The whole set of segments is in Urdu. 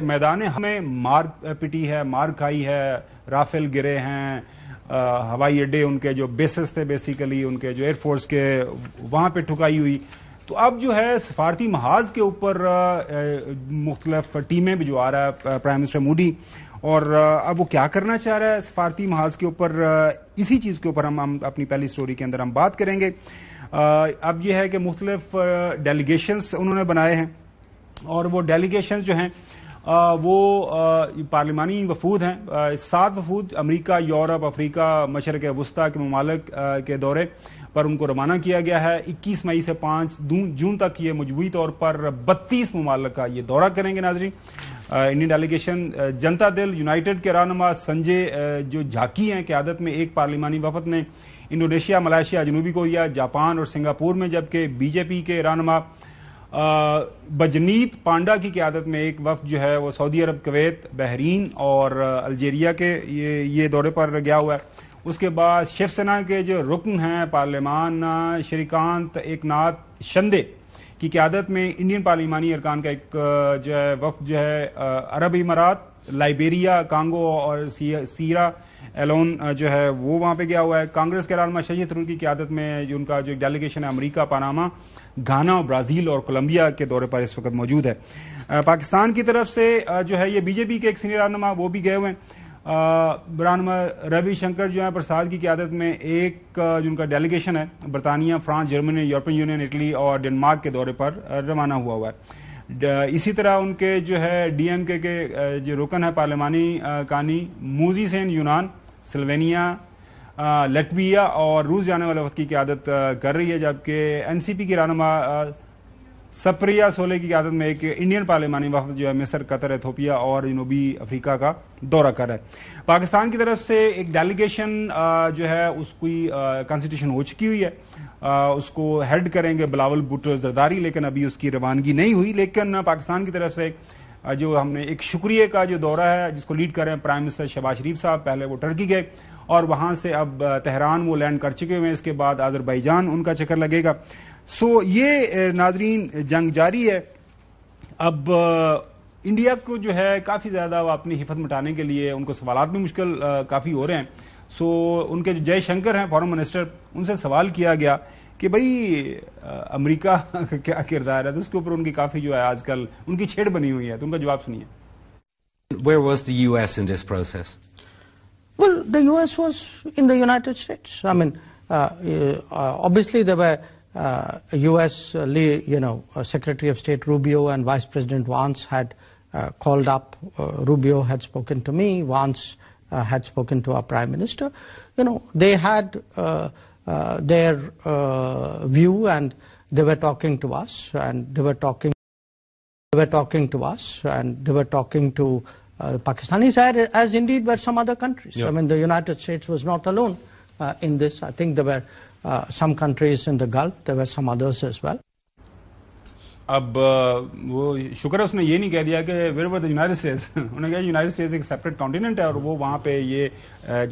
میدان میں مار پٹی ہے، مار کھائی ہے، رافیل گرے ہیں، ہوائی اڈے ان کے جو بیسز تھے بیسیکلی ان کے جو ایئر فورس کے وہاں پہ ٹھکائی ہوئی. تو اب جو ہے سفارتی محاذ کے اوپر مختلف ٹیمیں بھی جو آ رہا ہے پرائم منسٹر مودی، اور اب وہ کیا کرنا چاہ رہا ہے سفارتی محاذ کے اوپر، اسی چیز کے اوپر ہم اپنی پہلی سٹوری کے اندر ہم بات کریں گے. اب یہ ہے کہ مختلف ڈیلیگیشنز انہوں نے بنائے ہیں، اور وہ ڈیلیگیشنز جو ہیں وہ پارلیمانی وفود ہیں. 7 وفود امریکہ، یورپ، افریقہ، مشرق وسطیٰ کے ممالک کے دورے پر ان کو روانہ کیا گیا ہے. 21 مئی سے 5 جون تک یہ مجموعی طور پر 32 ممالک کا یہ دورہ کریں گے. ناظرین، انڈین ڈیلیگیشن جنتا دل یونائیٹڈ کے رہنما سنجے جو جھاکی ہیں قیادت میں ایک پارلیمانی وفد نے انڈونیشیا، ملائیشیا، جنوبی کوریا، جاپان اور سنگاپور میں، جبکہ بی جے پی کے رہنما بجنیت پانڈا کی قیادت میں ایک وفد جو ہے وہ سعودی عرب، کویت، بحرین اور الجیریا کے یہ دورے پر گیا ہوا ہے. اس کے بعد شیو سینا کے جو رکن ہیں پارلیمان شری کانت ایک ناتھ شندے کی قیادت میں انڈین پارلیمانی ارکان کا ایک جو ہے وفد جو ہے عرب امارات، لائبیریا، کانگو اور سیرا ایلون جو ہے وہ وہاں پہ گیا ہوا ہے. کانگریس کے رہنما ششی تھرور کی قیادت میں جو ان کا جو ڈیلیگیشن ہے امریکہ، پاناما، گھانا، برازیل اور کولمبیا کے دورے پر اس وقت موجود ہے. پاکستان کی طرف سے جو ہے یہ بی جے پی کے ایک سینئر رہنما وہ بھی گئے ہوئے ہیں. رہنما روی شنکر جو ہے پرساد کی قیادت میں ایک جو ان کا ڈیلیگیشن ہے برطانیہ، France, Germany, European union, Italy اور ڈنمارک کے دورے پر روانہ ہوا ہے. اسی طرح ان کے جو ہے ڈی ایم کے جو رکن ہے پارلیمانی کانی موزی سین یونان، سلوینیا، لٹویا اور روس جانے والے وقت کی قیادت کر رہی ہے، جبکہ این سی پی کی رہنما سپریا سولے کی قیادت میں ایک انڈین پارلیمانی وفد جو ہے مصر، قطر، ایتھوپیا اور جنوبی افریقہ کا دورہ کر رہا ہے. پاکستان کی طرف سے ایک ڈیلیگیشن جو ہے اس کی کانسٹیٹیوشن ہو چکی ہوئی ہے، اس کو ہیڈ کریں گے بلاول بھٹو زرداری، لیکن ابھی اس کی روانگی نہیں ہوئی. لیکن پاکستان کی طرف سے جو ہم نے ایک شکریہ کا جو دورہ ہے جس کو لیڈ کر رہے ہیں پرائم منسٹر شہباز شریف صاحب، پہلے وہ ٹرکی گئے اور وہاں سے اب تہران وہ لینڈ کر چکے ہوئے ہیں. اس کے بعد آذربائیجان ان کا چکر لگے گا. سو یہ ناظرین جنگ جاری ہے. اب انڈیا کو جو ہے کافی زیادہ وہ اپنی حفظ مٹانے کے لیے ان کو سوالات بھی مشکل کافی ہو رہے ہیں. سو ان کے جو جے شنکر ہیں فارن منسٹر، ان سے سوال کیا گیا کہ بھئی امریکہ کا کیا کردار ہے، تو اس کے اوپر ان کی کافی جو ہے آج کل ان کی چھیڑ بنی ہوئی ہے. تو ان کا جواب سنیے. Where was the US in this process? Well, the US was in the United States. I mean, obviously there were US, Secretary of State Rubio and Vice President Vance had called up. Rubio had spoken to me. Vance had spoken to our Prime Minister. They had their view, and they were talking to us, and they were talking to us, and they were talking to Pakistanis, as indeed were some other countries. Yeah. I mean, the United States was not alone in this. I think there were some countries in the Gulf, there were some others as well. اب وہ شکر ہے اس نے یہ نہیں کہہ دیا کہ where were the United States. انہوں نے کہا یونائٹڈ اسٹیٹس ایک سیپریٹ کانٹیننٹ ہے اور وہ وہاں پہ یہ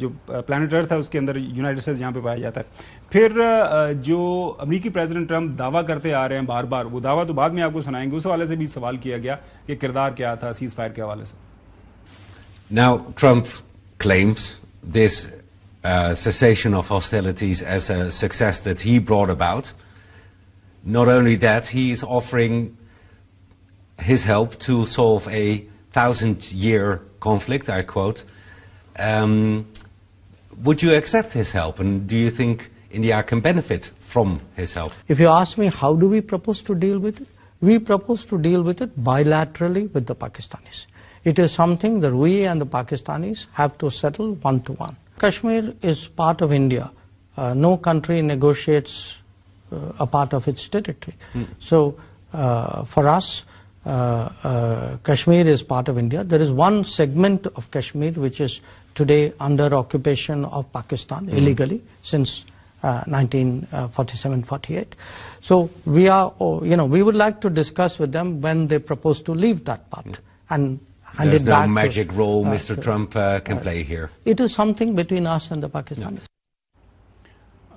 جو پلانٹ ارتھ ہے اس کے اندر یونائٹڈ اسٹیٹس یہاں پہ پایا جاتا ہے. پھر جو امریکی پریزیڈنٹ ٹرمپ دعویٰ کرتے آ رہے ہیں بار بار، وہ دعویٰ تو بعد میں آپ کو سنائیں گے، اس حوالے سے بھی سوال کیا گیا کہ کردار کیا تھا سیز فائر کے حوالے سے. Now, Trump claims this cessation of hostilities as a success that he brought about. Not only that, he is offering his help to solve a 1,000-year conflict, I quote. Would you accept his help, and do you think India can benefit from his help? If you ask me how do we propose to deal with it, we propose to deal with it bilaterally with the Pakistanis. It is something that we and the Pakistanis have to settle one-to-one. Kashmir is part of India. No country negotiates a part of its territory. So for us, Kashmir is part of India. There is one segment of Kashmir which is today under occupation of Pakistan illegally since 1947-48. So we are, we would like to discuss with them when they propose to leave that part and hand it back. There's no magic role Mr. Trump can play here. It is something between us and the Pakistanis.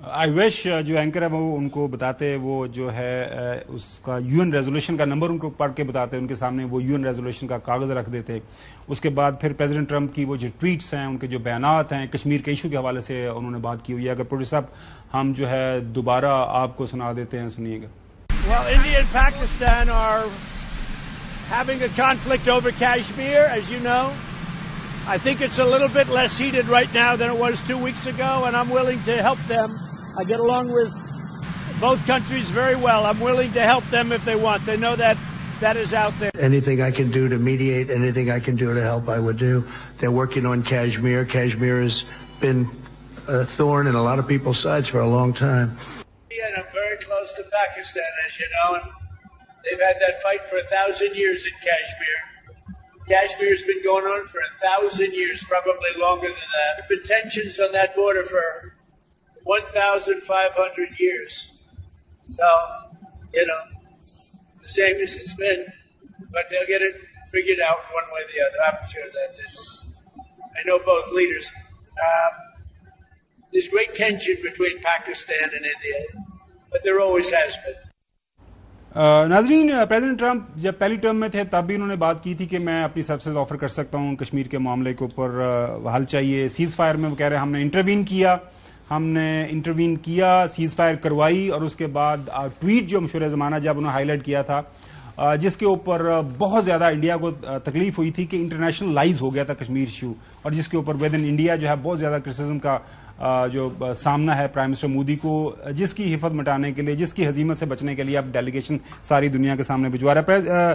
آئی وش جو اینکر ہے وہ ان کو بتاتے، وہ جو ہے اس کا یو این ریزولوشن کا نمبر ان کو پڑھ کے بتاتے، ان کے سامنے وہ یو این ریزولوشن کا کاغذ رکھ دیتے. اس کے بعد پھر پریزیڈنٹ ٹرمپ کی وہ جو ٹویٹس ہیں، ان کے جو بیانات ہیں کشمیر کے ایشو کے حوالے سے انہوں نے بات کی ہوئی ہے. اگر پروڈیوسر صاحب ہم جو ہے دوبارہ آپ کو سنا دیتے ہیں، سنیے گا. Well, India and Pakistan are having a conflict over Kashmir, as you know. I think it's a little bit less heated right now than it was 2 weeks ago, and I'm willing to help them. I get along with both countries very well. I'm willing to help them if they want. They know that is out there. Anything I can do to mediate, anything I can do to help, I would do. They're working on Kashmir. Kashmir has been a thorn in a lot of people's sides for a long time. And I'm very close to Pakistan, as you know, and they've had that fight for 1,000 years in Kashmir. Kashmir's been going on for 1,000 years, probably longer than that. There have been tensions on that border for 1,500 years. So, you know, the same as it's been, but they'll get it figured out one way or the other. I'm sure that is. I know both leaders. There's great tension between Pakistan and India, but there always has been. ناظرین، پریزیڈنٹ ٹرمپ جب پہلی ٹرم میں تھے تب بھی انہوں نے بات کی تھی کہ میں اپنی سروسز آفر کر سکتا ہوں کشمیر کے معاملے کے اوپر حل چاہیے. سیز فائر میں وہ کہہ رہے ہیں ہم نے انٹروین کیا، سیز فائر کروائی، اور اس کے بعد ٹویٹ جو مشہور زمانہ جب انہوں نے ہائی لائٹ کیا تھا جس کے اوپر بہت زیادہ انڈیا کو تکلیف ہوئی تھی کہ انٹرنیشنلائز ہو گیا تھا کشمیر ایشو، اور جس کے اوپر ود ان انڈیا جو ہے بہت زیادہ کرٹیسزم کا جو سامنا ہے پرائم منسٹر مودی کو، جس کی حفظ مٹانے کے لیے، جس کی ہزیمت سے بچنے کے لیے اب ڈیلیگیشن ساری دنیا کے سامنے بھجوا رہا ہے.